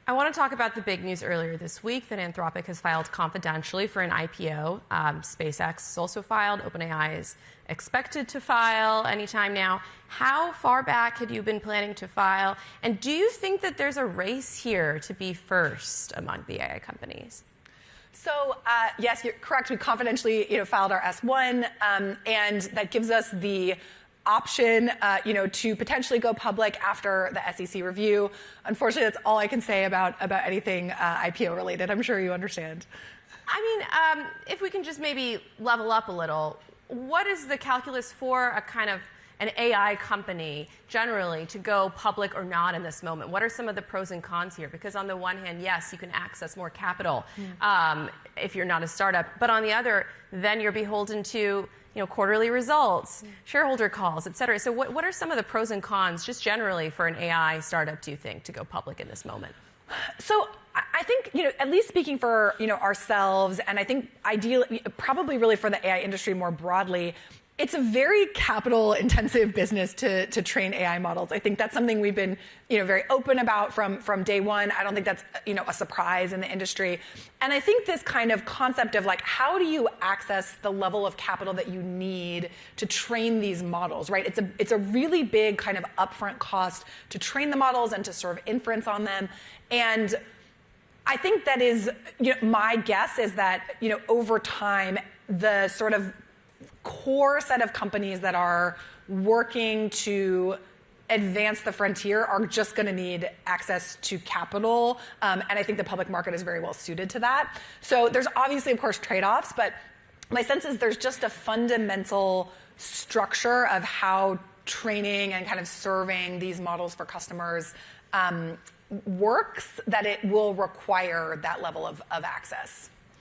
I want to talk about the big news earlier this week that Anthropic has filed confidentially for an IPO. SpaceX has also filed. OpenAI is expected to file anytime now. How far back had you been planning to file? And do you think that there's a race here to be first among the AI companies? So, yes, you're correct. We confidentially filed our S-1, and that gives us the option, to potentially go public after the SEC review. Unfortunately, that's all I can say about anything IPO related. I'm sure you understand. I mean, if we can just maybe level up a little, what is the calculus for a kind of an AI company generally to go public or not in this moment? What are some of the pros and cons here? Because on the one hand, yes, you can access more capital if you're not a startup. But on the other, then you're beholden to quarterly results, shareholder calls, et cetera. So what are some of the pros and cons just generally for an AI startup, do you think, to go public in this moment? So I think, at least speaking for, ourselves, and I think ideally, probably really for the AI industry more broadly, it's a very capital-intensive business to train AI models. I think that's something we've been, very open about from day one. I don't think that's, a surprise in the industry. And I think this kind of concept of how do you access the level of capital that you need to train these models, right? It's a really big kind of upfront cost to train the models and to serve inference on them. And I think that is, my guess is that, over time, the sort of core set of companies that are working to advance the frontier are just going to need access to capital. And I think the public market is very well suited to that. So there's obviously, of course, trade-offs, but my sense is there's just a fundamental structure of how training and kind of serving these models for customers works that it will require that level of access.